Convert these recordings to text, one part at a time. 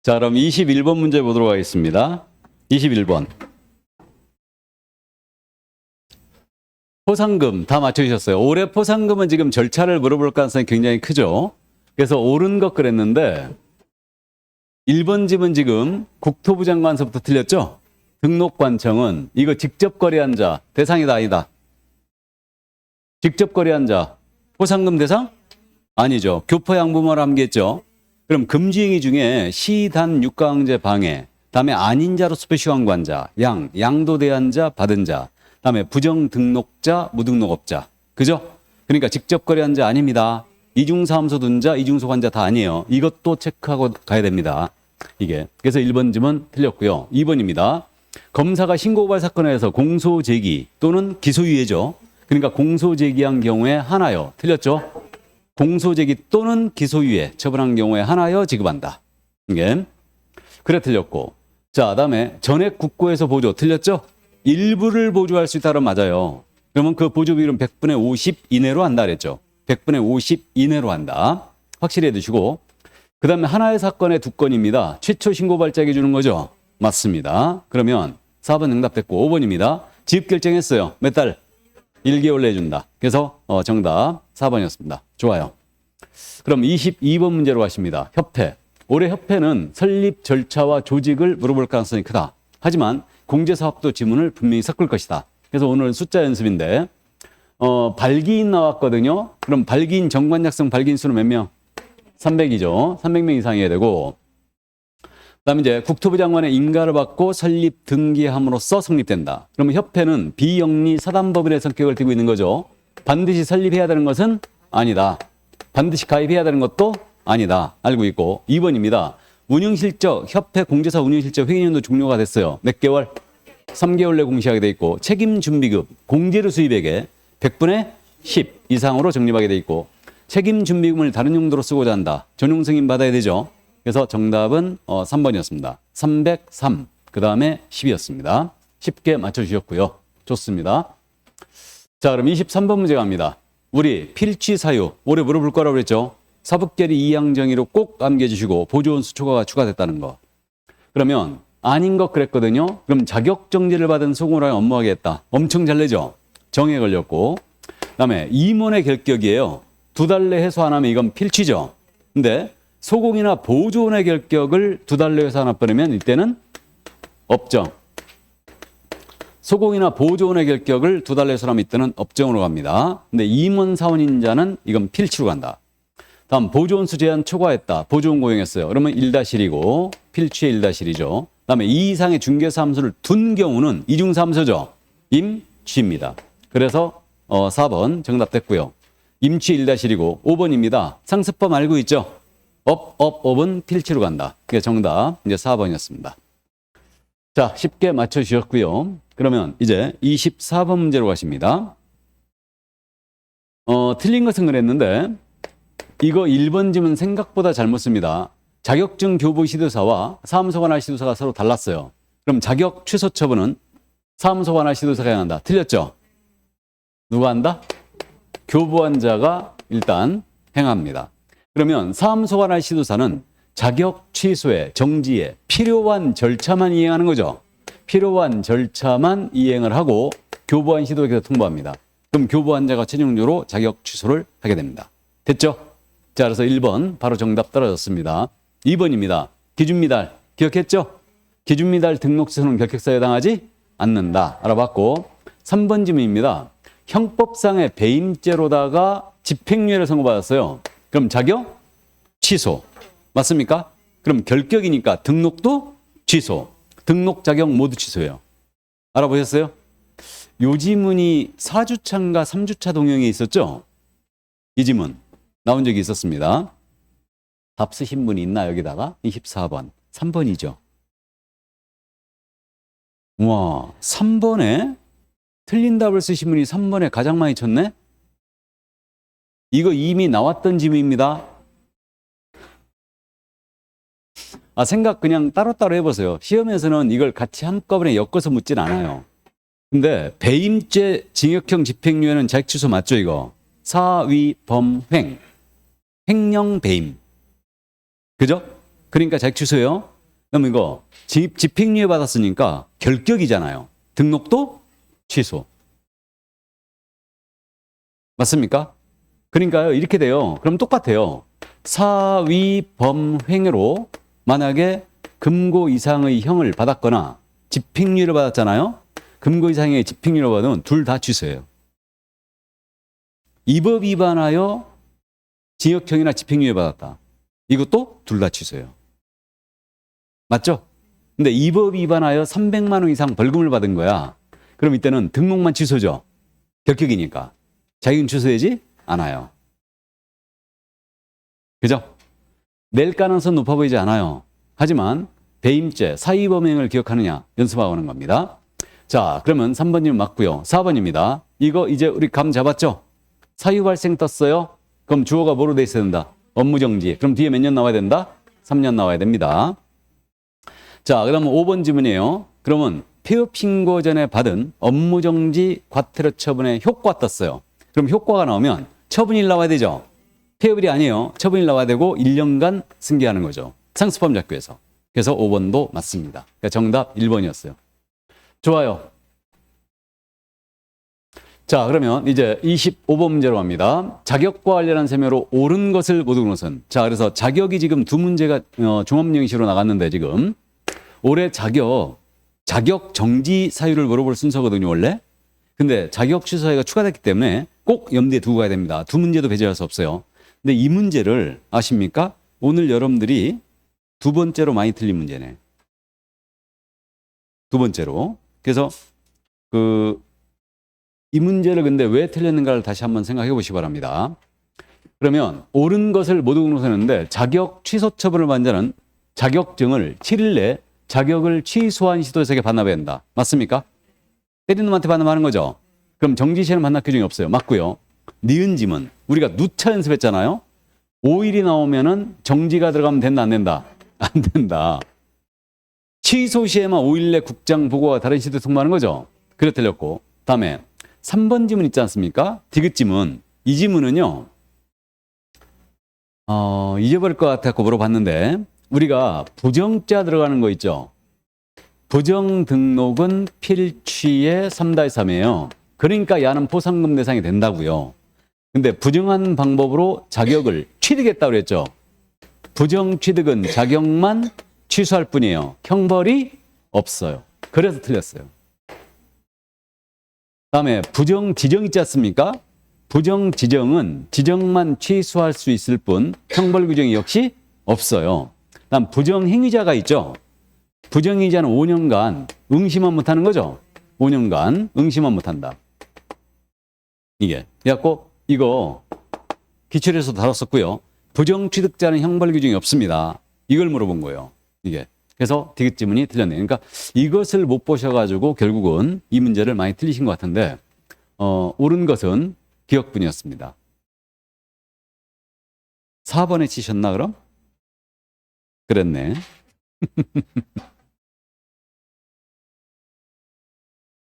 자, 그럼 21번 문제 보도록 하겠습니다. 21번. 포상금 다 맞춰주셨어요. 올해 포상금은 지금 절차를 물어볼 가능성이 굉장히 크죠. 그래서 옳은 것 그랬는데 1번 집은 지금 국토부 장관서부터 틀렸죠. 등록관청은 이거 직접 거래한 자 대상이다 아니다. 직접 거래한 자 포상금 대상? 아니죠. 교포 양부모를 함께했죠. 그럼 금지행위 중에 시단 육가강제 방해, 다음에 아닌 자로서 표시한 관자, 양도대한 자, 받은 자, 다음에 부정 등록자, 무등록업자. 그죠? 그러니까 직접 거래한 자 아닙니다. 이중사무소 둔자, 이중소관자 다 아니에요. 이것도 체크하고 가야 됩니다. 이게. 그래서 1번 지문 틀렸고요. 2번입니다. 검사가 신고고발 사건에서 공소제기 또는 기소유예죠. 그러니까 공소제기한 경우에 하나요. 틀렸죠? 공소제기 또는 기소유예 처분한 경우에 하나여 지급한다. 이게. 그래 틀렸고. 자, 다음에 전액 국고에서 보조 틀렸죠? 일부를 보조할 수 있다면 맞아요. 그러면 그 보조 비율은 100분의 50 이내로 한다 그랬죠. 100분의 50 이내로 한다. 확실히 해두시고. 그 다음에 하나의 사건의 두 건입니다. 최초 신고 발작해 주는 거죠? 맞습니다. 그러면 4번 응답됐고 5번입니다. 지급 결정했어요. 몇 달? 1개월 내준다. 그래서 정답 4번이었습니다. 좋아요. 그럼 22번 문제로 가십니다. 협회. 올해 협회는 설립 절차와 조직을 물어볼 가능성이 크다. 하지만 공제사업도 지문을 분명히 섞을 것이다. 그래서 오늘 숫자 연습인데 발기인 나왔거든요. 그럼 발기인 정관 작성 발기인 수는 몇 명? 300이죠. 300명 이상이어야 되고 그다음에 이제 국토부 장관의 인가를 받고 설립 등기함으로써 성립된다. 그러면 협회는 비영리 사단법인의 성격을 띠고 있는 거죠. 반드시 설립해야 되는 것은 아니다. 반드시 가입해야 되는 것도 아니다. 알고 있고 2번입니다. 운영실적 협회 공제사 운영실적 회계연도 종료가 됐어요. 몇 개월? 3개월 내 공시하게 돼 있고 책임준비급 공제료 수입액의 100분의 10 이상으로 적립하게 돼 있고 책임준비금을 다른 용도로 쓰고자 한다. 전용 승인 받아야 되죠. 그래서 정답은 3번이었습니다. 303. 그 다음에 10이었습니다. 쉽게 맞춰주셨고요. 좋습니다. 자, 그럼 23번 문제 갑니다. 우리 필취 사유 올해 물어볼 거라고 그랬죠. 사법결의 이항정의로 꼭 암기해주시고 보조원수 초과가 추가됐다는 거. 그러면 아닌 것 그랬거든요. 그럼 자격정지를 받은 소공을 하여 업무하게 했다. 엄청 잘 내죠. 정에 걸렸고. 그다음에 임원의 결격이에요. 2달 내 해소 안 하면 이건 필취죠. 근데 소공이나 보조원의 결격을 2달 내에 해소 안 해버리면 이때는 업정. 소공이나 보조원의 결격을 2달 내에 해소 하면 이때는 업정으로 갑니다. 근데 임원 사원인자는 이건 필취로 간다. 다음 보조원수 제한 초과했다. 보조원 고용했어요. 그러면 1-1이고 필취의 1-1이죠. 그다음에 이 이상의 중개사무소를 둔 경우는 이중사무소죠. 임취입니다. 그래서 4번 정답 됐고요. 임취 1-1이고 5번입니다. 상습법 알고 있죠? 업은 필취로 간다. 그게 정답 이제 4번이었습니다. 자, 쉽게 맞춰주셨고요. 그러면 이제 24번 문제로 가십니다. 틀린 것은 그랬는데 이거 1번 지문 생각보다 잘못 씁니다. 자격증 교부 시도사와 사무소 관할 시도사가 서로 달랐어요. 그럼 자격 취소 처분은 사무소 관할 시도사가 해야 한다. 틀렸죠? 누가 한다? 교부한 자가 일단 행합니다. 그러면 사무소 관할 시도사는 자격 취소에 정지에 필요한 절차만 이행하는 거죠. 필요한 절차만 이행을 하고 교부한 시도에서 통보합니다. 그럼 교부한 자가 최종적으로 자격 취소를 하게 됩니다. 됐죠? 자, 그래서 1번 바로 정답 떨어졌습니다. 2번입니다. 기준미달 기억했죠? 기준미달 등록 취소는 결격사유에 해당하지 않는다. 알아봤고 3번 질문입니다. 형법상의 배임죄로다가 집행유예를 선고받았어요. 그럼 자격 취소 맞습니까? 그럼 결격이니까 등록도 취소, 등록 자격 모두 취소예요. 알아보셨어요? 요 지문이 4주차인가 3주차 동영에 있었죠? 이 지문 나온 적이 있었습니다. 답 쓰신 분이 있나 여기다가? 24번 3번이죠. 우와 3번에 틀린 답을 쓰신 분이 3번에 가장 많이 쳤네? 이거 이미 나왔던 지문입니다. 생각 그냥 따로따로 해보세요. 시험에서는 이걸 같이 한꺼번에 엮어서 묻진 않아요. 근데 배임죄 징역형 집행유예는 자격 취소 맞죠 이거? 사위범횡 횡령 배임 그죠? 그러니까 자격 취소예요. 그럼 이거 집행유예 받았으니까 결격이잖아요. 등록도 취소. 맞습니까? 그러니까요, 이렇게 돼요. 그럼 똑같아요. 사위범행으로 만약에 금고 이상의 형을 받았거나 집행유예를 받았잖아요. 금고 이상의 집행유예를 받으면 둘 다 취소해요. 이 법 위반하여 징역형이나 집행유예 받았다. 이것도 둘 다 취소해요. 맞죠? 근데 이 법 위반하여 300만 원 이상 벌금을 받은 거야. 그럼 이때는 등록만 취소죠. 결격이니까. 자격은 취소되지 않아요. 그죠? 낼 가능성 높아 보이지 않아요. 하지만 배임죄, 사위범행을 기억하느냐 연습하고 하는 겁니다. 자, 그러면 3번님 맞고요. 4번입니다. 이거 이제 우리 감 잡았죠? 사유 발생 떴어요? 그럼 주어가 뭐로 돼 있어야 된다? 업무정지. 그럼 뒤에 몇 년 나와야 된다? 3년 나와야 됩니다. 자, 그러면 5번 질문이에요. 그러면 폐업 신고 전에 받은 업무정지 과태료 처분의 효과 떴어요. 그럼 효과가 나오면 처분일 나와야 되죠? 폐업일이 아니에요. 처분일 나와야 되고 1년간 승계하는 거죠. 상습범 잡교에서. 그래서 5번도 맞습니다. 그러니까 정답 1번이었어요. 좋아요. 자, 그러면 이제 25번 문제로 갑니다. 자격과 관련한 세무로 옳은 것을 못 옳은 것은. 자, 그래서 자격이 지금 두 문제가 종합영식으로 나갔는데 지금 올해 자격 정지 사유를 물어볼 순서거든요, 원래. 근데 자격 취소 사유가 추가됐기 때문에 꼭 염두에 두고 가야 됩니다. 두 문제도 배제할 수 없어요. 근데 이 문제를 아십니까? 오늘 여러분들이 두 번째로 많이 틀린 문제네. 두 번째로. 그래서 이 문제를 근데 왜 틀렸는가를 다시 한번 생각해 보시기 바랍니다. 그러면 옳은 것을 못 옳은 것이었는데 자격 취소 처분을 받는 자는 자격증을 7일 내 자격을 취소한 시도에서 반납해야 한다. 맞습니까? 때리는 놈한테 반납하는 거죠. 그럼 정지 시에는 반납 규정이 없어요. 맞고요. 니은짐은 우리가 누차 연습했잖아요. 5일이 나오면은 정지가 들어가면 된다 안 된다? 안 된다. 취소 시에만 5일 내 국장 보고와 다른 시도에 통보하는 거죠. 그래 틀렸고. 다음에 3번 지문 있지 않습니까? 디귿지문. 이 지문은요. 잊어버릴 것 같아서 물어봤는데 우리가 부정자 들어가는 거 있죠. 부정 등록은 필취의 3-3이에요. 그러니까 야는 포상금 대상이 된다고요. 근데 부정한 방법으로 자격을 취득했다고 그랬죠. 부정 취득은 자격만 취소할 뿐이에요. 형벌이 없어요. 그래서 틀렸어요. 다음에 부정 지정 있지 않습니까? 부정 지정은 지정만 취소할 수 있을 뿐 형벌 규정이 역시 없어요. 다음 부정 행위자가 있죠. 부정 행위자는 5년간 응시만 못하는 거죠. 5년간 응시만 못한다. 이게 그래갖고 이거 기출에서 다뤘었고요. 부정 취득자는 형벌 규정이 없습니다. 이걸 물어본 거예요. 이게 그래서 디귿지문이 틀렸네요. 그러니까 이것을 못 보셔가지고 결국은 이 문제를 많이 틀리신 것 같은데 옳은 것은 기억분이었습니다. 4번에 치셨나 그럼? 그랬네.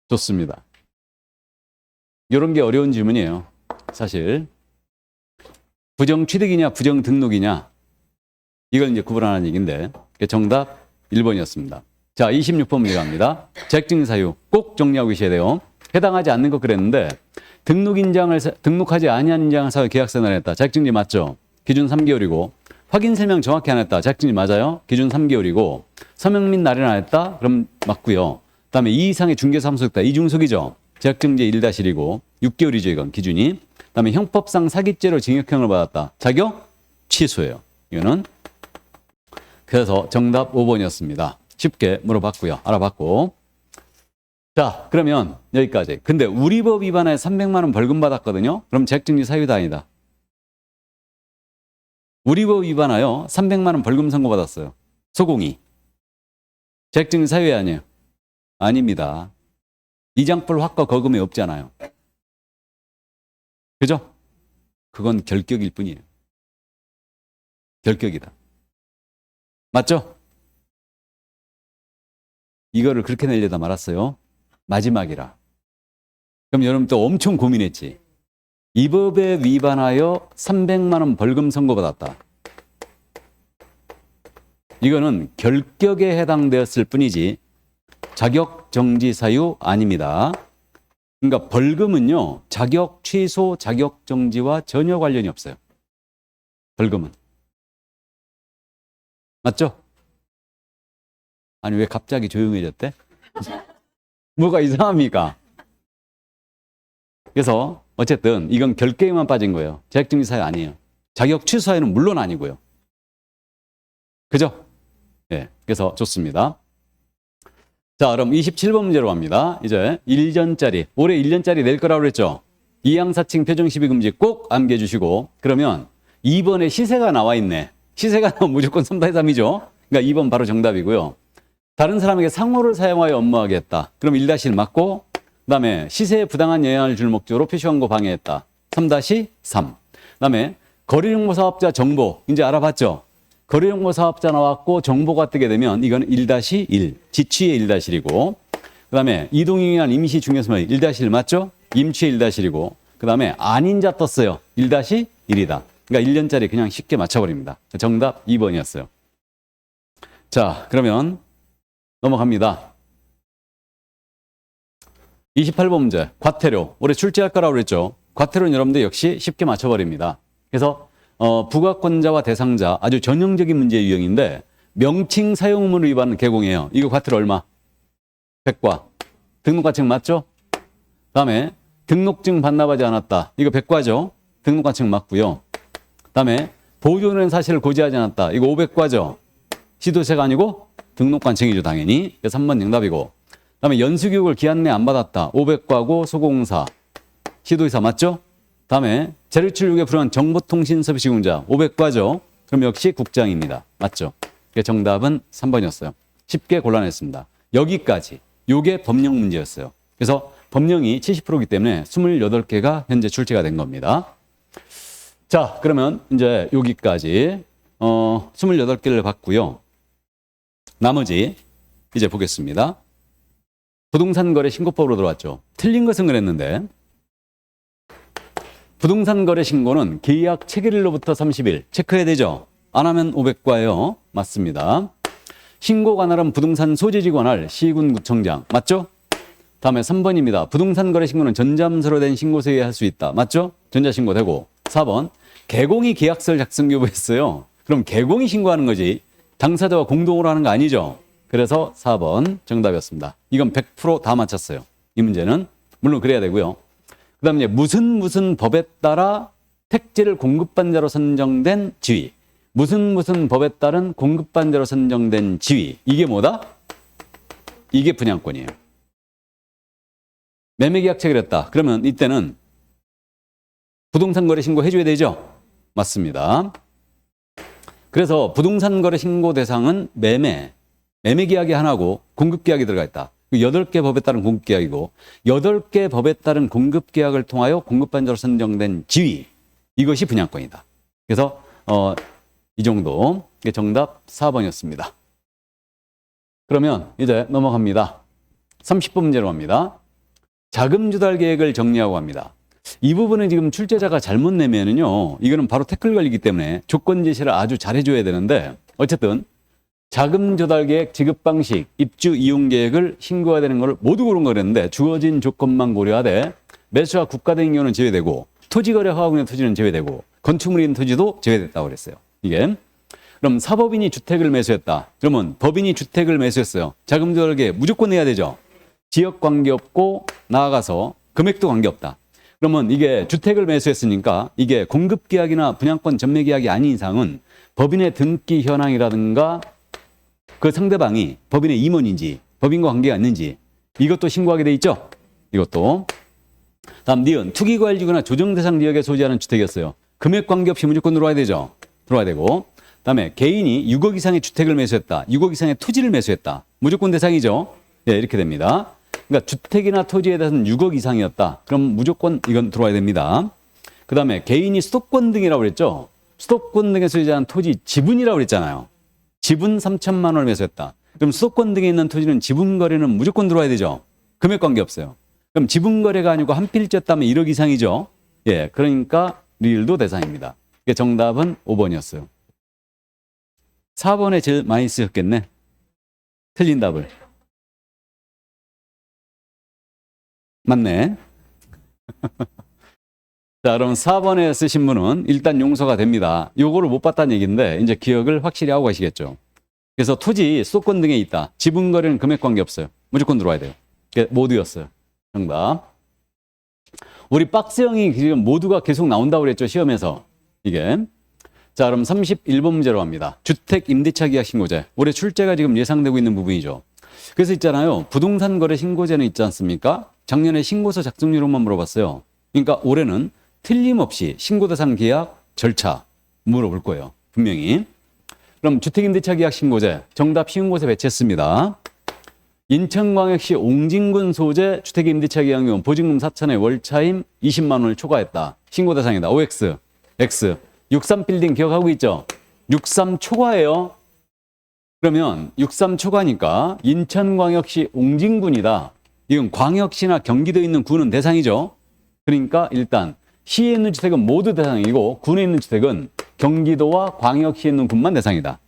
좋습니다. 이런 게 어려운 질문이에요. 사실 부정 취득이냐 부정 등록이냐 이걸 이제 구분하는 얘기인데 정답 1번이었습니다. 자, 26번 문제 갑니다. 자격증 사유 꼭 정리하고 계셔야 돼요. 해당하지 않는 것 그랬는데 등록하지 아니한 인장을 사유 계약서 날했다. 자격증지 맞죠? 기준 3개월이고 확인 설명 정확히 안 했다. 자격증지 맞아요? 기준 3개월이고 서명 및 날인 안 했다? 그럼 맞고요. 그다음에 2 이상의 중개사무소였다. 이중속이죠. 자격증제 1-1이고 6개월이죠. 이건 기준이. 그다음에 형법상 사기죄로 징역형을 받았다. 자격 취소예요. 이거는. 그래서 정답 5번이었습니다. 쉽게 물어봤고요. 알아봤고. 자, 그러면 여기까지. 근데 우리 법 위반에 300만 원 벌금 받았거든요. 그럼 자격증지 사유다 아니다. 우리 법 위반하여 300만 원 벌금 선고받았어요. 소공이. 자격증지 사유에 아니에요. 아닙니다. 이장불 확거 거금이 없잖아요. 그죠? 그건 결격일 뿐이에요. 결격이다. 맞죠? 이거를 그렇게 내려다 말았어요. 마지막이라. 그럼 여러분 또 엄청 고민했지. 이 법에 위반하여 300만 원 벌금 선고받았다. 이거는 결격에 해당되었을 뿐이지 자격 정지 사유 아닙니다. 그러니까 벌금은요, 자격 취소, 자격 정지와 전혀 관련이 없어요. 벌금은. 맞죠? 아니, 왜 갑자기 조용해졌대? 뭐가 이상합니까? 그래서 어쨌든 이건 결계에만 빠진 거예요. 자격 정지 사유 아니에요. 자격 취소 사유는 물론 아니고요. 그죠? 예, 그래서 좋습니다. 자, 그럼 27번 문제로 갑니다. 이제 1년짜리, 올해 1년짜리 낼 거라고 그랬죠? 이양사칭 표정 시비 금지 꼭 암기해 주시고, 그러면 2번에 시세가 나와 있네. 시세가 나오면 무조건 3다 3이죠? 그러니까 2번 바로 정답이고요. 다른 사람에게 상호를 사용하여 업무하게 했다. 그럼 1-1 맞고, 그 다음에 시세에 부당한 영향을 줄 목적으로 표시광고 방해했다. 3-3. 그 다음에 거리정보 사업자 정보, 이제 알아봤죠? 거리정보 사업자 나왔고 정보가 뜨게 되면 이건 1-1, 지취의 1-1이고, 그 다음에 이동행위에 의한 임시 중요성의 1-1 맞죠? 임취의 1-1이고, 그 다음에 아닌 자 떴어요. 1-1이다. 그러니까 1년짜리 그냥 쉽게 맞춰버립니다. 정답 2번이었어요. 자, 그러면 넘어갑니다. 28번 문제, 과태료. 올해 출제할 거라고 그랬죠? 과태료는 여러분들 역시 쉽게 맞춰버립니다. 그래서 부가권자와 대상자 아주 전형적인 문제 유형인데 명칭 사용 의무를 위반한 개공이에요. 이거 과태료 얼마? 100과. 등록과증 맞죠? 다음에 등록증 반납하지 않았다. 이거 100과죠? 등록과증 맞고요. 다음에 보존된 사실을 고지하지 않았다. 이거 500과죠? 시도세가 아니고 등록관청이죠, 당연히. 그래서 3번 정답이고. 다음에 연수교육을 기한 내 안 받았다. 500과고 소공사, 시도의사 맞죠? 다음에 재료출력에 불응한 정보통신 서비스 시공자 500과죠? 그럼 역시 국장입니다. 맞죠? 정답은 3번이었어요. 쉽게 골라냈습니다. 여기까지. 요게 법령 문제였어요. 그래서 법령이 70%이기 때문에 28개가 현재 출제가 된 겁니다. 자, 그러면 이제 여기까지 28개를 봤고요. 나머지 이제 보겠습니다. 부동산 거래 신고법으로 들어왔죠. 틀린 것은 그랬는데 부동산 거래 신고는 계약 체결일로부터 30일 체크해야 되죠. 안 하면 500과예요. 맞습니다. 신고 관할은 부동산 소재지 관할 시군구청장. 맞죠? 다음에 3번입니다. 부동산 거래 신고는 전자문서로 된 신고서에 의해 할 수 있다. 맞죠? 전자신고 되고. 4번. 개공이 계약서를 작성 교부했어요. 그럼 개공이 신고하는 거지. 당사자와 공동으로 하는 거 아니죠? 그래서 4번 정답이었습니다. 이건 100% 다 맞췄어요. 이 문제는. 물론 그래야 되고요. 그 다음에 무슨 법에 따라 택지를 공급반자로 선정된 지위. 무슨 법에 따른 공급반자로 선정된 지위. 이게 뭐다? 이게 분양권이에요. 매매계약 체결했다. 그러면 이때는 부동산 거래 신고 해줘야 되죠? 맞습니다. 그래서 부동산 거래 신고 대상은 매매계약이 하나고 공급계약이 들어가 있다. 8개 법에 따른 공급계약이고 8개 법에 따른 공급계약을 통하여 공급반자로 선정된 지위. 이것이 분양권이다. 그래서 이 정도. 이게 정답 4번이었습니다. 그러면 이제 넘어갑니다. 30번 문제로 갑니다. 자금 조달 계획을 정리하고 갑니다. 이 부분은 지금 출제자가 잘못 내면은요, 이거는 바로 태클 걸리기 때문에 조건 제시를 아주 잘해줘야 되는데, 어쨌든 자금 조달 계획, 지급 방식, 입주 이용 계획을 신고해야 되는 걸 모두 고른 거랬는데 주어진 조건만 고려하되 매수와 국가대행 경우는 제외되고 토지 거래 허가구역 토지는 제외되고 건축물이 있는 토지도 제외됐다고 그랬어요. 이게 그럼 사법인이 주택을 매수했다. 그러면 법인이 주택을 매수했어요. 자금 조달 계획 무조건 내야 되죠. 지역 관계없고 나아가서 금액도 관계없다. 그러면 이게 주택을 매수했으니까 이게 공급계약이나 분양권 전매계약이 아닌 이상은 법인의 등기 현황이라든가 그 상대방이 법인의 임원인지 법인과 관계가 있는지 이것도 신고하게 돼 있죠. 이것도. 다음 니은 투기과열지구나 조정대상 지역에 소지하는 주택이었어요. 금액 관계없이 무조건 들어와야 되죠. 들어와야 되고. 다음에 개인이 6억 이상의 주택을 매수했다. 6억 이상의 토지를 매수했다. 무조건 대상이죠. 네, 이렇게 됩니다. 그러니까 주택이나 토지에 대해서는 6억 이상이었다. 그럼 무조건 이건 들어와야 됩니다. 그 다음에 개인이 수도권 등이라고 그랬죠. 수도권 등에 소지하는 토지 지분이라고 그랬잖아요. 지분 3천만 원을 매수했다. 그럼 수도권 등에 있는 토지는 지분 거래는 무조건 들어와야 되죠. 금액 관계 없어요. 그럼 지분 거래가 아니고 한 필지였다면 1억 이상이죠. 예, 그러니까 리일도 대상입니다. 정답은 5번이었어요. 4번에 제일 많이 쓰셨겠네. 틀린 답을. 맞네. 자, 그럼 4번에 쓰신 분은 일단 용서가 됩니다. 요거를 못 봤다는 얘기인데 이제 기억을 확실히 하고 가시겠죠. 그래서 토지, 수도권 등에 있다. 지분 거래는 금액 관계 없어요. 무조건 들어와야 돼요. 모두였어요. 정답. 우리 박스형이 지금 모두가 계속 나온다고 그랬죠. 시험에서. 이게. 자, 그럼 31번 문제로 갑니다. 주택 임대차 계약 신고제. 올해 출제가 지금 예상되고 있는 부분이죠. 그래서 있잖아요. 부동산 거래 신고제는 있지 않습니까? 작년에 신고서 작성률로만 물어봤어요. 그러니까 올해는 틀림없이 신고 대상 계약 절차 물어볼 거예요. 분명히. 그럼 주택임대차 계약 신고제 정답 쉬운 곳에 배치했습니다. 인천광역시 옹진군 소재 주택임대차 계약료는 보증금 4천에 월차임 20만 원을 초과했다. 신고 대상이다. OX, X. 63빌딩 기억하고 있죠? 63 초과예요. 그러면 63 초과니까 인천광역시 옹진군이다. 이건 광역시나 경기도에 있는 군은 대상이죠. 그러니까 일단 시에 있는 주택은 모두 대상이고 군에 있는 주택은 경기도와 광역시에 있는 군만 대상이다.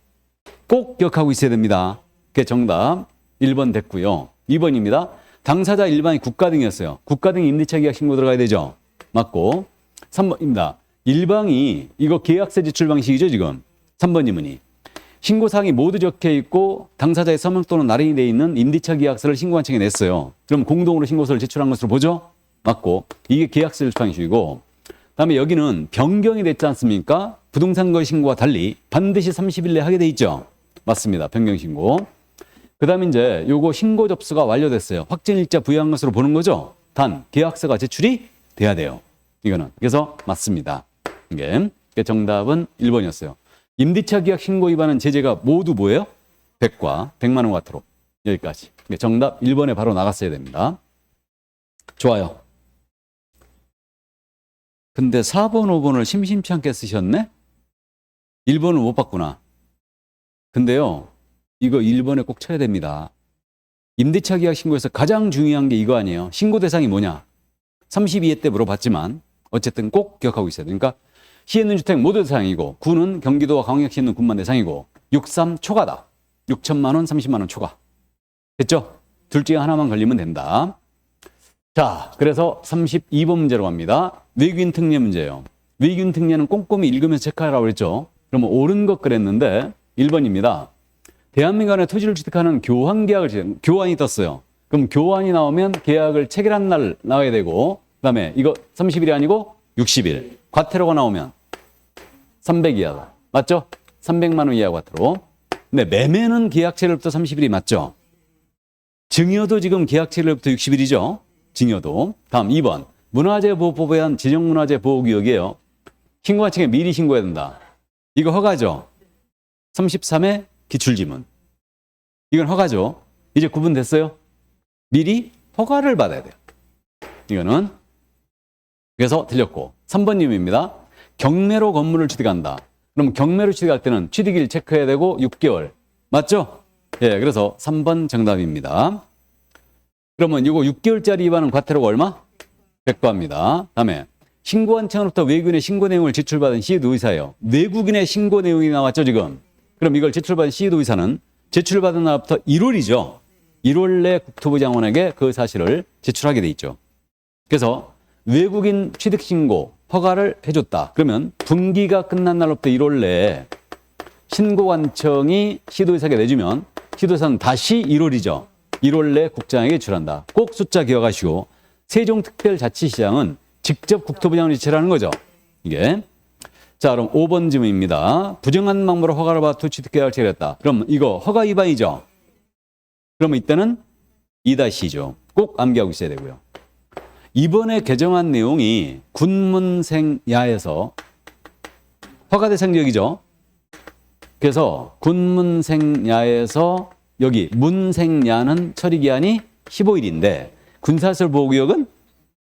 꼭 기억하고 있어야 됩니다. 그게 정답 1번 됐고요. 2번입니다. 당사자 일반이 국가 등이었어요. 국가 등 임대차 계약 신고 들어가야 되죠. 맞고 3번입니다. 일방이 이거 계약서 제출 방식이죠 지금. 3번 지문이. 신고사항이 모두 적혀 있고 당사자의 서명 또는 날인이 되어 있는 임대차 계약서를 신고관청에 냈어요. 그럼 공동으로 신고서를 제출한 것으로 보죠? 맞고 이게 계약서 제출 방식이고 그다음에 여기는 변경이 됐지 않습니까? 부동산 거래 신고와 달리 반드시 30일 내에 하게 돼 있죠. 맞습니다. 변경 신고. 그다음에 이제 요거 신고 접수가 완료됐어요. 확정일자 부여한 것으로 보는 거죠. 단 계약서가 제출이 돼야 돼요. 이거는 그래서 맞습니다. 이게 정답은 1번이었어요. 임대차 계약 신고 위반은 제재가 모두 뭐예요? 100과 100만 원 과태료. 여기까지. 정답 1번에 바로 나갔어야 됩니다. 좋아요. 근데 4번, 5번을 심심치 않게 쓰셨네? 1번은 못 봤구나. 근데요, 이거 1번에 꼭 쳐야 됩니다. 임대차 계약 신고에서 가장 중요한 게 이거 아니에요. 신고 대상이 뭐냐? 32회 때 물어봤지만 어쨌든 꼭 기억하고 있어야 돼요. 그러니까 시에 있는 주택 모두 대상이고 군은 경기도와 광역시에 있는 군만 대상이고 63 초과다. 6천만 원, 30만 원 초과. 됐죠? 둘 중에 하나만 걸리면 된다. 자, 그래서 32번 문제로 갑니다. 외국인 특례 문제예요. 외국인 특례는 꼼꼼히 읽으면서 체크하라고 그랬죠. 그러면 옳은 것 그랬는데 1번입니다. 대한민국 안에 토지를 취득하는 교환 계약을 교환이 떴어요. 그럼 교환이 나오면 계약을 체결한 날 나와야 되고 그다음에 이거 30일이 아니고 60일. 과태료가 나오면 300 이하다. 맞죠? 300만 원 이하 과태료. 근데 매매는 계약 체결부터 30일이 맞죠? 증여도 지금 계약 체결부터 60일이죠? 증여도. 다음 2번. 문화재보호법에 의한 지정문화재 보호구역이에요. 신고관청에 미리 신고해야 된다. 이거 허가죠? 33회 기출지문. 이건 허가죠? 이제 구분됐어요? 미리 허가를 받아야 돼요. 이거는. 그래서 틀렸고. 3번님입니다. 경매로 건물을 취득한다. 그럼 경매로 취득할 때는 취득일 체크해야 되고 6개월. 맞죠? 예, 그래서 3번 정답입니다. 그러면 이거 6개월짜리 위반은 과태료가 얼마? 100과입니다. 다음에 신고관청으로부터 외국인의 신고 내용을 제출받은 시도의사예요. 외국인의 신고 내용이 나왔죠 지금. 그럼 이걸 제출받은 시도의사는 제출받은 날부터 1월이죠. 1월 내 국토부 장관에게 그 사실을 제출하게 돼 있죠. 그래서 외국인 취득신고 허가를 해줬다. 그러면 분기가 끝난 날로부터 1월 내에 신고관청이 시도의사에게 내주면 시도의사는 다시 1월이죠. 1월 내 국장에게 제출한다. 꼭 숫자 기억하시고 세종특별자치시장은 직접 국토부 장관이 제출하는 거죠. 이게. 자, 그럼 5번 질문입니다. 부정한 방법으로 허가를 받아 토지 취득 계약을 체결했다. 그럼 이거 허가 위반이죠. 그러면 이때는 2-2죠. 꼭 암기하고 있어야 되고요. 이번에 개정한 내용이 군문생야에서 허가 대상 지역이죠. 그래서 군문생야에서 여기 문생야는 처리기한이 15일인데 군사시설 보호구역은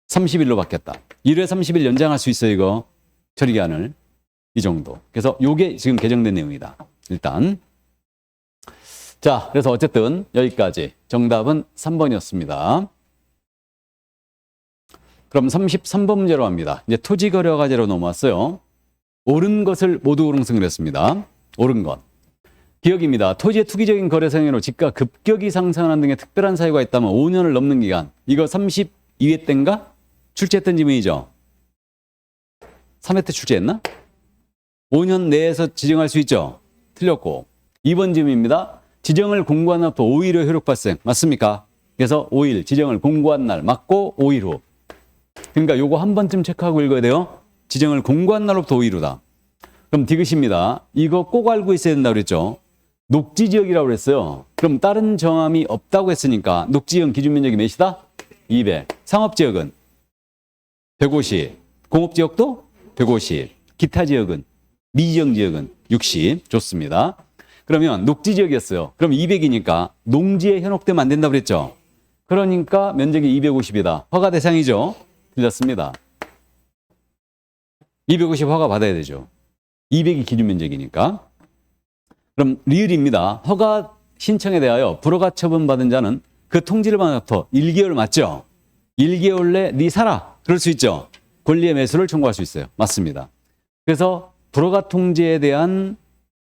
30일로 바뀌었다. 1회 30일 연장할 수 있어요, 이거. 처리기한을. 이 정도. 그래서 요게 지금 개정된 내용이다. 일단. 자, 그래서 어쨌든 여기까지. 정답은 3번이었습니다. 그럼 33번 문제로 갑니다. 이제 토지거래과제로 넘어왔어요. 옳은 것을 모두 옳은 승을 했습니다. 옳은 것. 기억입니다. 토지의 투기적인 거래 상행으로 지가 급격히 상승하는 등의 특별한 사유가 있다면 5년을 넘는 기간. 이거 32회 때인가? 출제했던 지문이죠. 3회 때 출제했나? 5년 내에서 지정할 수 있죠. 틀렸고. 2번 지문입니다. 지정을 공고한 날부터 5일 후 효력 발생. 맞습니까? 그래서 5일 지정을 공고한 날 맞고 5일 후. 그러니까 요거 한 번쯤 체크하고 읽어야 돼요. 지정을 공고한 날로부터 5일 후다. 그럼 디귿입니다. 이거 꼭 알고 있어야 된다고 그랬죠. 녹지지역이라고 그랬어요. 그럼 다른 정함이 없다고 했으니까 녹지지역 기준면적이 몇이다? 200. 상업지역은 150. 공업지역도 150. 기타 지역은 미지정 지역은 60. 좋습니다. 그러면 녹지지역이었어요. 그럼 200이니까 농지에 현혹되면 안 된다고 그랬죠. 그러니까 면적이 250이다. 허가 대상이죠. 틀렸습니다. 250 허가 받아야 되죠. 200이 기준 면적이니까. 그럼 리을입니다. 허가 신청에 대하여 불허가 처분받은 자는 그 통지를 받아부터 1개월 맞죠? 1개월 내 네 살아. 그럴 수 있죠. 권리의 매수를 청구할 수 있어요. 맞습니다. 그래서 불허가 통지에 대한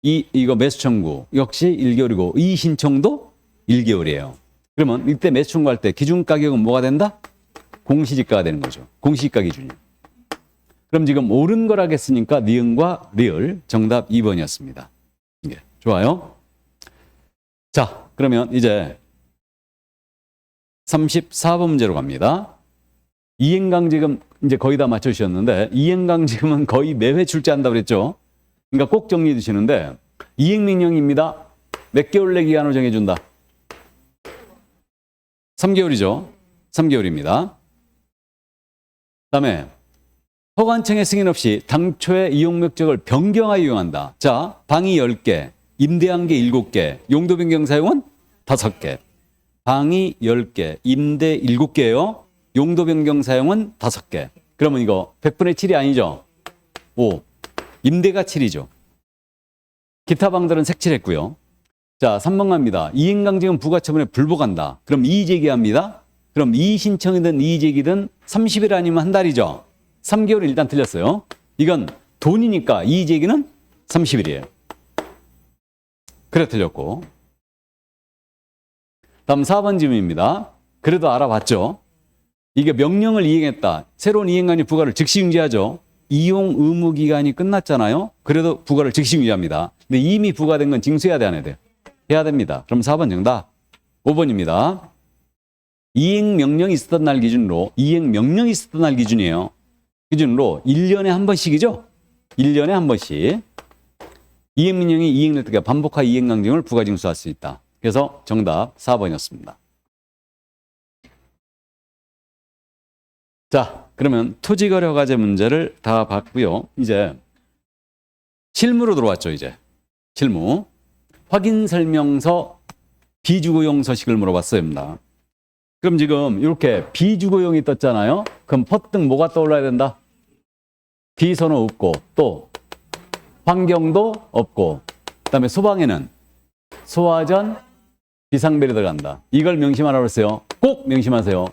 이거 매수 청구 역시 1개월이고 이 신청도 1개월이에요. 그러면 이때 매수 청구할 때 기준 가격은 뭐가 된다? 공시지가가 되는 거죠. 공시지가 기준이. 그럼 지금 옳은 거라겠으니까 니은과 리을 정답 2번이었습니다. 예, 좋아요. 자, 그러면 이제 34번 문제로 갑니다. 이행강지금 이제 거의 다 맞춰주셨는데 이행강지금은 거의 매회 출제한다고 그랬죠. 그러니까 꼭 정리해 두시는데 이행명령입니다. 몇 개월 내 기간으로 정해준다. 3개월이죠. 3개월입니다. 그다음에 허가청의 승인 없이 당초의 이용 목적을 변경하여 이용한다. 자, 방이 10개, 임대한 게 7개, 용도 변경 사용은 5개. 방이 10개, 임대 7개예요. 용도 변경 사용은 5개. 그러면 이거 100분의 7이 아니죠? 5. 임대가 7이죠. 기타 방들은 색칠했고요. 자, 3번 갑니다. 이행강제금 부가처분에 불복한다. 그럼 이의제기합니다. 그럼 이의신청이든 이의제기든 30일 아니면 한 달이죠. 3개월은 일단 틀렸어요. 이건 돈이니까 이의제기는 30일이에요. 그래 틀렸고. 다음 4번 질문입니다. 그래도 알아봤죠? 이게 명령을 이행했다. 새로운 이행관이 부과를 즉시 중지하죠. 이용 의무 기간이 끝났잖아요. 그래도 부과를 즉시 중지합니다. 근데 이미 부과된 건 징수해야 돼, 안 해야 돼요? 해야 됩니다. 그럼 4번 정답. 5번입니다. 이행명령이 있었던 날 기준으로, 이행명령이 있었던 날 기준이에요. 기준으로 1년에 한 번씩이죠? 1년에 한 번씩. 이행명령이 이행될 때 반복하 이행강정을 부과징수할 수 있다. 그래서 정답 4번이었습니다. 자, 그러면 토지거래 허가제 문제를 다 봤고요. 이제 실무로 들어왔죠, 이제. 실무. 확인설명서 비주거용 서식을 물어봤습니다. 그럼 지금 이렇게 비주거용이 떴잖아요. 그럼 퍼뜩 뭐가 떠올라야 된다? 비선호 없고, 또 환경도 없고, 그다음에 소방에는 소화전, 비상벨이 들어간다. 이걸 명심하라고 했어요. 꼭 명심하세요.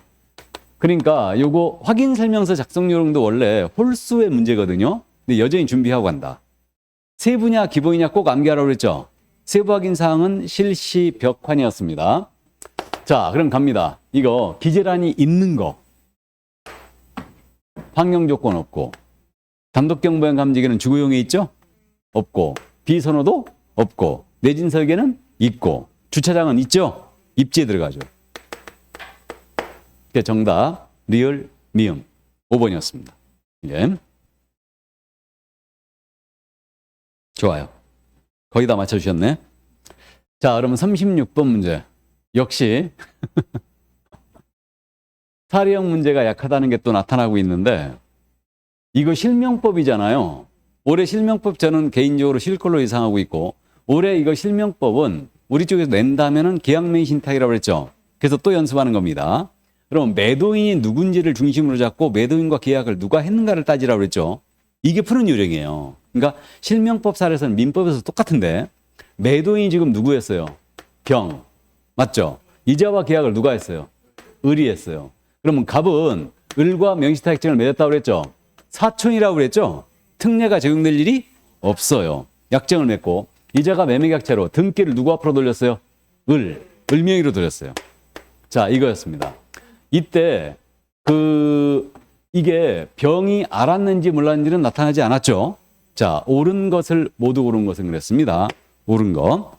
그러니까 요거 확인설명서 작성 요령도 원래 홀수의 문제거든요. 근데 여전히 준비하고 간다. 세부냐 기본이냐 꼭 암기하라고 그랬죠. 세부 확인 사항은 실시 벽환이었습니다. 자, 그럼 갑니다. 이거 기재란이 있는 거. 환경 조건 없고, 단독경보형 감지기는 주거용에 있죠? 없고, 비선호도 없고, 내진 설계는 있고, 주차장은 있죠? 입지에 들어가죠. 정답 리을 미음 5번이었습니다. 예. 좋아요. 거의 다 맞춰주셨네. 자, 그러면 36번 문제. 역시 사례형 문제가 약하다는 게 또 나타나고 있는데 이거 실명법이잖아요. 올해 실명법 저는 개인적으로 실 걸로 예상하고 있고 올해 이거 실명법은 우리 쪽에서 낸다면은 계약명의 신탁이라고 그랬죠. 그래서 또 연습하는 겁니다. 그럼 매도인이 누군지를 중심으로 잡고 매도인과 계약을 누가 했는가를 따지라고 그랬죠. 이게 푸는 요령이에요. 그러니까 실명법 사례에서는 민법에서 똑같은데 매도인이 지금 누구였어요? 경. 맞죠? 이자와 계약을 누가 했어요? 을이 했어요. 그러면 갑은 을과 명시타액증을 맺었다고 그랬죠. 사촌이라고 그랬죠. 특례가 적용될 일이 없어요. 약정을 맺고 이자가 매매계약채로 등기를 누구 앞으로 돌렸어요? 을명의로 돌렸어요. 자, 이거였습니다. 이때 이게 병이 알았는지 몰랐는지는 나타나지 않았죠. 자, 옳은 것을 모두 옳은 것은 그랬습니다. 옳은 것.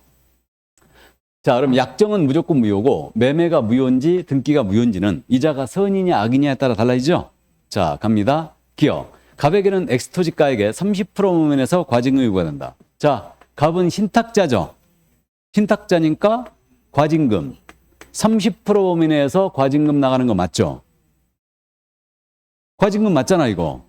자, 그럼 약정은 무조건 무효고 매매가 무효인지 등기가 무효인지는 이자가 선이냐 악이냐에 따라 달라지죠. 자, 갑니다. 기억. 갑에게는 엑스토지가에게 30% 범위내에서 과징금이 요구된다. 자, 갑은 신탁자죠. 신탁자니까 과징금 30% 범위내에서 과징금 나가는 거 맞죠? 과징금 맞잖아, 이거.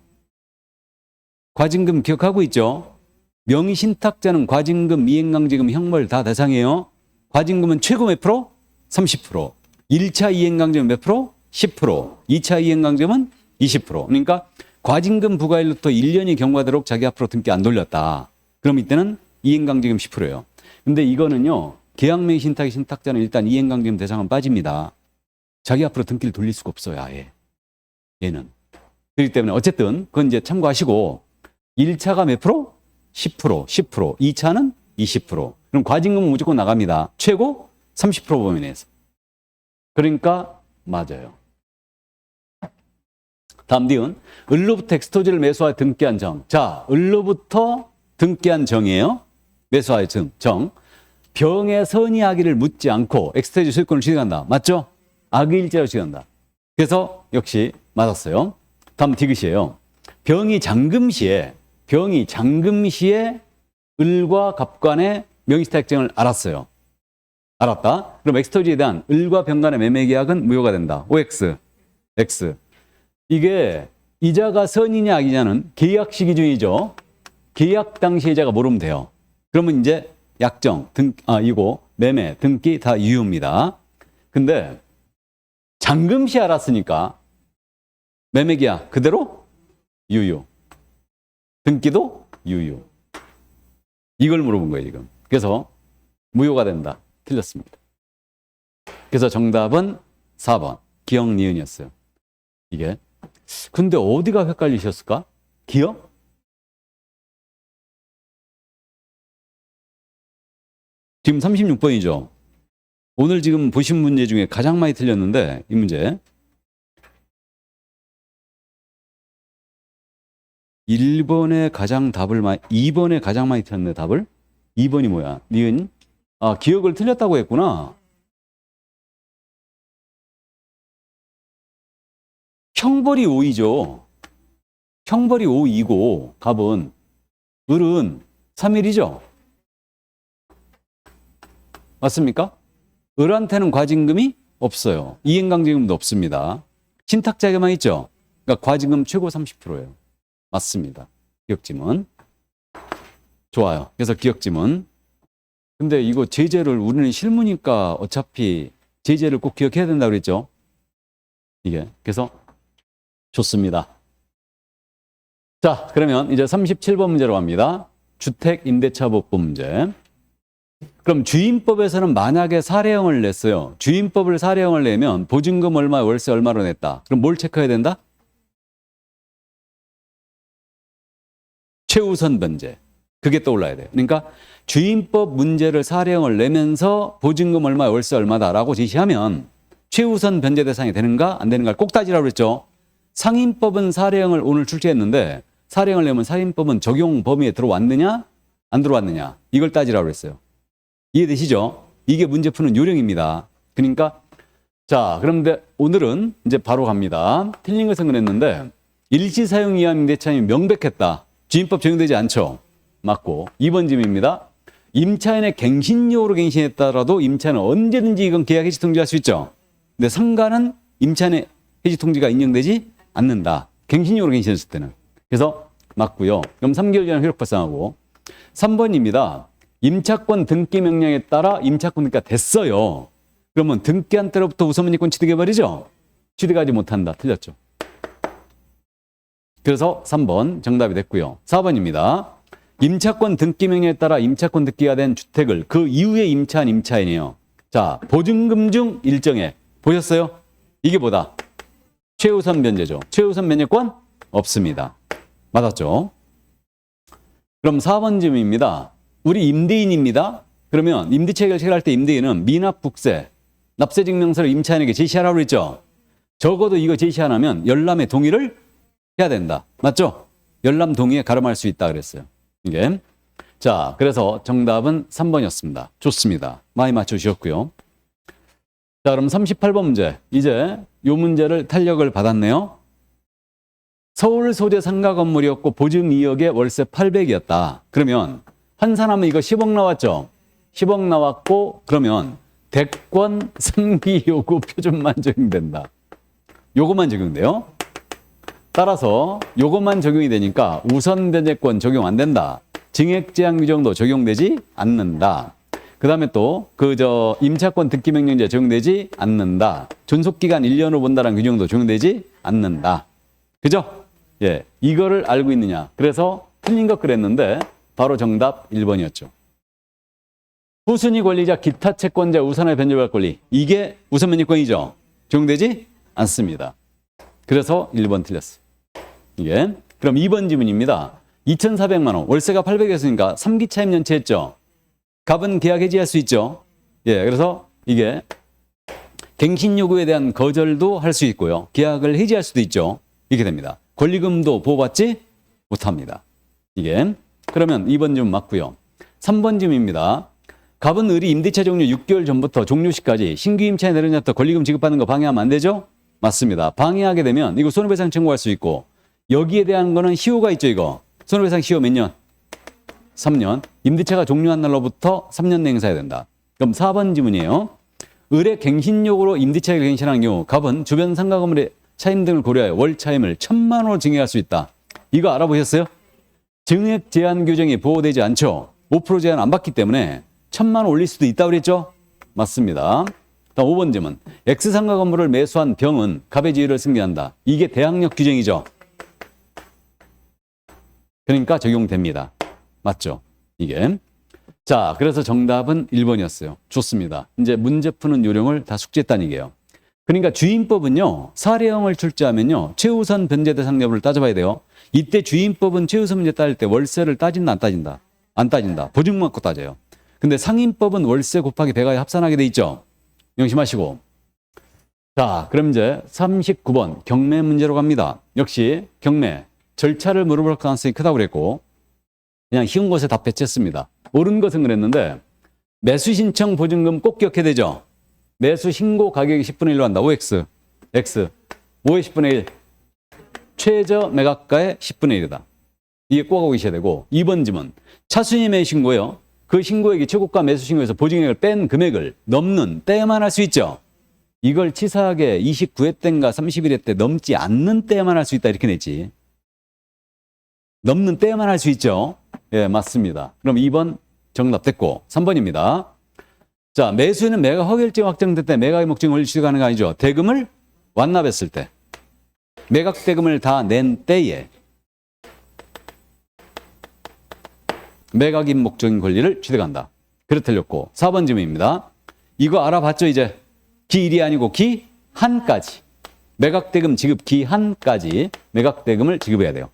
과징금 기억하고 있죠? 명의신탁자는 과징금, 이행강제금, 형벌 다 대상이에요. 과징금은 최고 몇 프로? 30%. 1차 이행강제금 몇 프로? 10%. 2차 이행강제금은 20%. 그러니까 과징금 부과일로부터 1년이 경과되도록 자기 앞으로 등기 안 돌렸다. 그럼 이때는 이행강제금 10%예요. 근데 이거는요. 계약명의신탁의 신탁자는 일단 이행강제금 대상은 빠집니다. 자기 앞으로 등기를 돌릴 수가 없어요. 아예. 얘는. 그렇기 때문에 어쨌든 그건 이제 참고하시고 1차가 몇 프로? 10%, 10%. 2차는 20%. 그럼 과징금은 무조건 나갑니다. 최고 30% 범위 내에서. 그러니까 맞아요. 다음 디은 을로부터 엑스토지를 매수하여 등기한 정. 자, 을로부터 등기한 정이에요. 매수하여 정. 병의 선의 악의를 묻지 않고 엑스토지 소유권을 취득한다. 맞죠? 악의일자로 취득한다. 그래서 역시 맞았어요. 다음 디귿이에요. 병이 잠금 시에 을과 갑 간의 명의신탁쟁을 알았어요. 알았다. 그럼 엑스토지에 대한 을과 병 간의 매매 계약은 무효가 된다. OX, X. 이게 이자가 선이냐 악이냐는 계약 시기 중이죠. 계약 당시 이자가 모르면 돼요. 그러면 이제 약정, 이거 매매, 등기 다 유효입니다. 근데 잠금 시 알았으니까 매매 계약 그대로 유효. 등기도 유효. 이걸 물어본 거예요, 지금. 그래서 무효가 된다. 틀렸습니다. 그래서 정답은 4번. 기억, 니은이었어요. 이게. 근데 어디가 헷갈리셨을까? 기억? 지금 36번이죠. 오늘 지금 보신 문제 중에 가장 많이 틀렸는데 이 문제 1번에 가장 답을 많이 2번에 가장 많이 틀렸네. 답을 2번이 뭐야? 니은? 아, 기억을 틀렸다고 했구나. 형벌이 5이죠. 형벌이 5이고 갑은 을은 3일이죠. 맞습니까? 을한테는 과징금이 없어요. 이행강제금도 없습니다. 신탁자에게만 있죠. 그러니까 과징금 최고 30%예요. 맞습니다. 기억지문. 좋아요. 그래서 기억지문. 근데 이거 제재를 우리는 실무니까 어차피 제재를 꼭 기억해야 된다고 그랬죠. 이게. 그래서 좋습니다. 자, 그러면 이제 37번 문제로 갑니다. 주택임대차법부 문제. 그럼 주임법에서는 만약에 사례형을 냈어요. 주임법을 사례형을 내면 보증금 얼마, 월세 얼마로 냈다. 그럼 뭘 체크해야 된다? 최우선 변제. 그게 떠올라야 돼요. 그러니까 주임법 문제를 사례형을 내면서 보증금 얼마, 월세 얼마다라고 제시하면 최우선 변제 대상이 되는가 안 되는가를 꼭 따지라고 그랬죠. 상임법은 사례형을 오늘 출제했는데 사례형을 내면 상임법은 적용 범위에 들어왔느냐 안 들어왔느냐 이걸 따지라고 그랬어요. 이해되시죠? 이게 문제 푸는 요령입니다. 그러니까 자, 그런데 오늘은 이제 바로 갑니다. 틀린 것은 그랬는데 일시사용 이하 임대차임이 명백했다. 주임법 적용되지 않죠. 맞고 2번 질문입니다. 임차인의 갱신료로 갱신했다라도 임차인은 언제든지 이건 계약 해지 통지할 수 있죠. 근데 상가는 임차인의 해지 통지가 인정되지 않는다. 갱신료로 갱신했을 때는. 그래서 맞고요. 그럼 3개월 전에 효력 발생하고 3번입니다. 임차권 등기 명령에 따라 임차권 등기가 됐어요. 그러면 등기한 때로부터 우선문이권 취득해버리죠. 취득하지 못한다. 틀렸죠. 그래서 3번 정답이 됐고요. 4번입니다. 임차권 등기 명령에 따라 임차권 등기가 된 주택을 그 이후에 임차한 임차인이에요. 자, 보증금 중 일정에 보셨어요? 이게 뭐다? 최우선 변제죠. 최우선 변제권 없습니다. 맞았죠? 그럼 4번 질문입니다. 우리 임대인입니다. 그러면 임대차 결제를 할 때 임대인은 미납국세, 납세증명서를 임차인에게 제시하라고 그랬죠. 적어도 이거 제시 안 하면 열람의 동의를 해야 된다. 맞죠? 열람 동의에 가름할 수 있다 그랬어요. 이게. 자, 그래서 정답은 3번이었습니다. 좋습니다. 많이 맞춰주셨고요. 자, 그럼 38번 문제. 이제 이 문제를 탄력을 받았네요. 서울 소재 상가 건물이었고 보증 2억에 월세 800이었다. 그러면 환산하면 이거 10억 나왔죠? 10억 나왔고 그러면 대권 상비 요구 표준만 적용된다. 요것만 적용돼요. 따라서 요것만 적용이 되니까 우선 변제권 적용 안 된다. 증액 제한 규정도 적용되지 않는다. 그 다음에 또 임차권 등기 명령제 적용되지 않는다. 존속기간 1년으로 본다는 규정도 적용되지 않는다. 그죠? 예, 이거를 알고 있느냐. 그래서 틀린 것 그랬는데 바로 정답 1번이었죠. 후순위 권리자 기타 채권자 우선의 변제받을 권리. 이게 우선 변제권이죠. 적용되지 않습니다. 그래서 1번 틀렸어요. 이게. 그럼 2번 지문입니다. 2,400만 원. 월세가 800이었으니까 3기 차임 연체했죠. 갑은 계약 해지할 수 있죠. 예, 그래서 이게 갱신 요구에 대한 거절도 할 수 있고요. 계약을 해지할 수도 있죠. 이렇게 됩니다. 권리금도 보호받지 못합니다. 이게. 그러면 2번 좀 맞고요. 3번 질문입니다. 갑은 을이 임대차 종료 6개월 전부터 종료 시까지 신규 임차에 내려놨던 권리금 지급받는 거 방해하면 안 되죠? 맞습니다. 방해하게 되면 이거 손해배상 청구할 수 있고 여기에 대한 거는 시효가 있죠, 이거. 손해배상 시효 몇 년? 3년. 임대차가 종료한 날로부터 3년 내에 행사해야 된다. 그럼 4번 지문이에요. 을의 갱신요구로 임대차를 갱신한 경우 갑은 주변 상가 건물의 차임 등을 고려하여 월 차임을 1,000만 원으로 증액할 수 있다. 이거 알아보셨어요? 증액 제한 규정이 보호되지 않죠. 5% 제한 안 받기 때문에 1,000만 원 올릴 수도 있다고 그랬죠? 맞습니다. 다음 5번 질문. X상가 건물을 매수한 병은 갑의 지위를 승계한다. 이게 대항력 규정이죠. 그러니까 적용됩니다. 맞죠? 이게. 자, 그래서 정답은 1번이었어요. 좋습니다. 이제 문제 푸는 요령을 다 숙지했다는 얘기예요. 그러니까 주임법은요. 사례형을 출제하면요. 최우선 변제 대상 여부를 따져봐야 돼요. 이때 주임법은 최우선 문제 따질 때 월세를 따진다 안 따진다? 안 따진다. 보증 갖고 따져요. 근데 상임법은 월세 곱하기 배가에 합산하게 돼 있죠. 명심하시고. 자, 그럼 이제 39번 경매 문제로 갑니다. 역시 경매 절차를 물어볼 가능성이 크다고 그랬고 그냥 쉬운 것에 답 배치했습니다. 옳은 것은 그랬는데 매수 신청 보증금 꼭 기억해야 되죠. 매수 신고 가격이 10분의 1로 한다. OX, X, 5의 10분의 1. 최저 매각가의 10분의 1이다. 이게 꼭 하고 계셔야 되고 2번 지문. 차순위 매매 신고요. 그 신고액이 최고가 매수 신고에서 보증액을 뺀 금액을 넘는 때만 할 수 있죠. 이걸 치사하게 29회 때인가 31회 때 넘지 않는 때만 할 수 있다 이렇게 냈지. 넘는 때만 할 수 있죠. 예, 맞습니다. 그럼 2번 정답 됐고 3번입니다. 자, 매수인은 매각 허가일정 확정될 때 매각의 목적을 올리지 가는 거 아니죠. 대금을 완납했을 때. 매각 대금을 다 낸 때에 매각인 목적인 권리를 취득한다. 그래 틀렸고 4번 질문입니다. 이거 알아봤죠 이제. 기1이 아니고 기1까지. 매각 대금 지급 기1까지 매각 대금을 지급해야 돼요.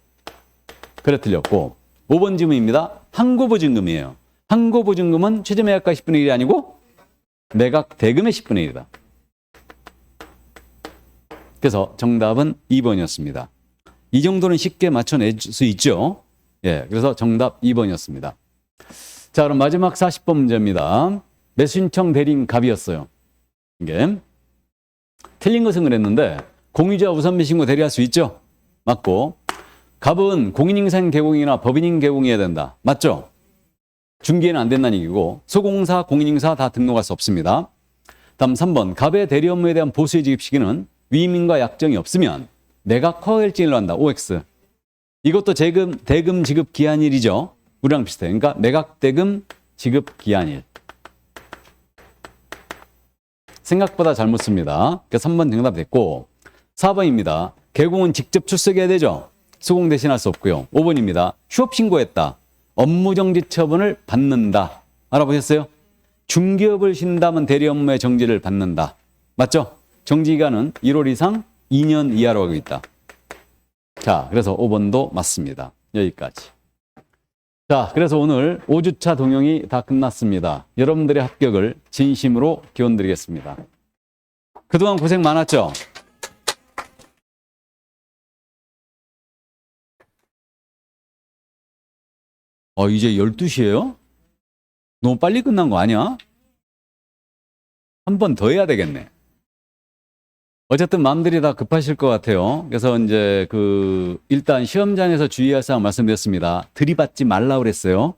그래 틀렸고 5번 질문입니다. 항고보증금이에요. 항고보증금은 최저 매각가 10분의 1이 아니고 매각 대금의 10분의 1이다. 그래서 정답은 2번이었습니다. 이 정도는 쉽게 맞춰낼 수 있죠. 예, 그래서 정답 2번이었습니다. 자, 그럼 마지막 40번 문제입니다. 매수신청 대리인 갑이었어요. 이게 틀린 것은 그랬는데 공유자 우선 매신고 대리할 수 있죠. 맞고 갑은 공인인생 개공이나 법인인 개공해야 된다. 맞죠? 중개는 안 된다는 얘기고 소공사, 공인인사 다 등록할 수 없습니다. 다음 3번 갑의 대리 업무에 대한 보수의 지급 시기는 위임인과 약정이 없으면 매각 허가일진일로 한다. OX. 이것도 대금 지급 기한일이죠. 우리랑 비슷해. 그러니까 매각 대금 지급 기한일. 생각보다 잘못 씁니다. 그래서 3번 정답 됐고 4번입니다. 개공은 직접 출석해야 되죠. 수공 대신할 수 없고요. 5번입니다. 휴업 신고했다. 업무정지 처분을 받는다. 알아보셨어요? 중기업을 신다면 대리 업무의 정지를 받는다. 맞죠? 정지기간은 1월 이상 2년 이하로 하고 있다. 자, 그래서 5번도 맞습니다. 여기까지. 자, 그래서 오늘 5주차 동영이 다 끝났습니다. 여러분들의 합격을 진심으로 기원드리겠습니다. 그동안 고생 많았죠? 이제 12시예요? 너무 빨리 끝난 거 아니야? 한 번 더 해야 되겠네. 어쨌든 마음들이 다 급하실 것 같아요. 그래서 이제 일단 시험장에서 주의할 사항 말씀드렸습니다. 들이받지 말라 그랬어요.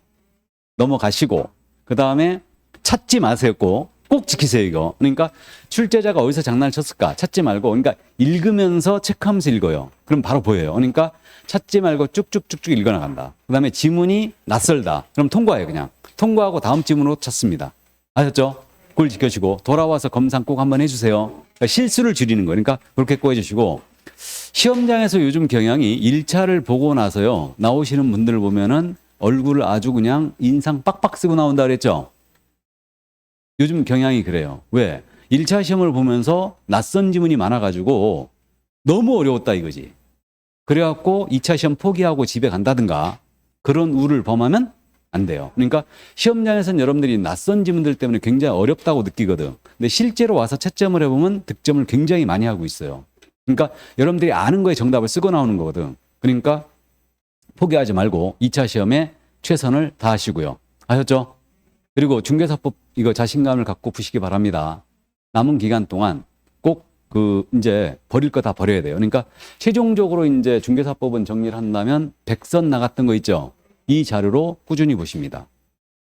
넘어가시고, 그 다음에 찾지 마세요. 꼭 지키세요, 이거. 그러니까 출제자가 어디서 장난을 쳤을까? 찾지 말고, 그러니까 읽으면서 체크하면서 읽어요. 그럼 바로 보여요. 그러니까 찾지 말고 쭉쭉쭉쭉 읽어나간다. 그 다음에 지문이 낯설다. 그럼 통과해요, 그냥. 통과하고 다음 지문으로 찾습니다. 아셨죠? 그걸 지켜주시고, 돌아와서 검사 꼭 한번 해주세요. 그러니까 실수를 줄이는 거예요. 그러니까 그렇게 꼭 해주시고, 시험장에서 요즘 경향이 1차를 보고 나서요, 나오시는 분들을 보면은 얼굴을 아주 그냥 인상 빡빡 쓰고 나온다 그랬죠? 요즘 경향이 그래요. 왜? 1차 시험을 보면서 낯선 지문이 많아가지고 너무 어려웠다 이거지. 그래갖고 2차 시험 포기하고 집에 간다든가 그런 우를 범하면 안 돼요. 그러니까 시험장에서는 여러분들이 낯선 지문들 때문에 굉장히 어렵다고 느끼거든. 근데 실제로 와서 채점을 해보면 득점을 굉장히 많이 하고 있어요. 그러니까 여러분들이 아는 거에 정답을 쓰고 나오는 거거든. 그러니까 포기하지 말고 2차 시험에 최선을 다하시고요. 아셨죠? 그리고 중개사법 이거 자신감을 갖고 푸시기 바랍니다. 남은 기간 동안 꼭 이제 버릴 거 다 버려야 돼요. 그러니까 최종적으로 이제 중개사법은 정리를 한다면 100선 나갔던 거 있죠? 이 자료로 꾸준히 보십니다.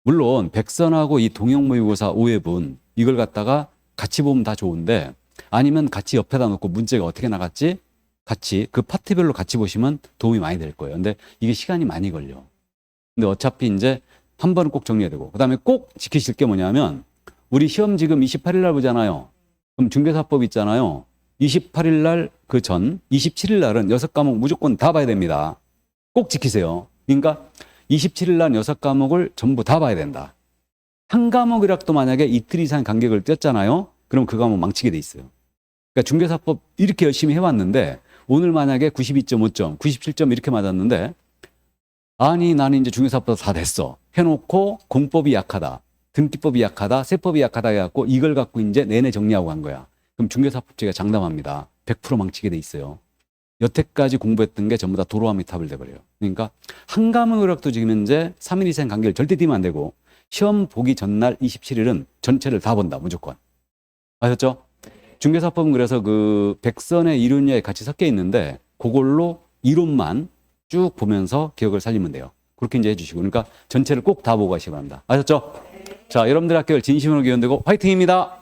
물론 100선하고 이 동형 모의고사 5회분 이걸 갖다가 같이 보면 다 좋은데 아니면 같이 옆에다 놓고 문제가 어떻게 나갔지? 같이 그 파트별로 같이 보시면 도움이 많이 될 거예요. 근데 이게 시간이 많이 걸려. 근데 어차피 이제 한 번은 꼭 정리해야 되고, 그 다음에 꼭 지키실 게 뭐냐면, 우리 시험 지금 28일 날 보잖아요. 그럼 중개사법 있잖아요. 28일 날 그 전, 27일 날은 6과목 무조건 다 봐야 됩니다. 꼭 지키세요. 그러니까 27일 날 6과목을 전부 다 봐야 된다. 한 과목이라도 만약에 이틀 이상 간격을 뗐잖아요. 그럼 그 과목 망치게 돼 있어요. 그러니까 중개사법 이렇게 열심히 해왔는데, 오늘 만약에 92.5점, 97점 이렇게 맞았는데, 아니 나는 이제 중개사법 다 됐어 해놓고 공법이 약하다, 등기법이 약하다, 세법이 약하다 해갖고 이걸 갖고 이제 내내 정리하고 간 거야. 그럼 중개사법제가 장담합니다. 100% 망치게 돼 있어요. 여태까지 공부했던 게 전부 다 도로함이 탑을 돼버려요. 그러니까 한 과목으로도 지금 현재 3일 이상 간격을 절대 띄면 안 되고, 시험 보기 전날 27일은 전체를 다 본다 무조건. 아셨죠? 중개사법은 그래서 100선의 이론이 같이 섞여 있는데 그걸로 이론만 쭉 보면서 기억을 살리면 돼요. 그렇게 이제 해주시고, 그러니까 전체를 꼭 다 보고 가시기 바랍니다. 아셨죠? 자, 여러분들 합격을 진심으로 기원드리고 화이팅입니다.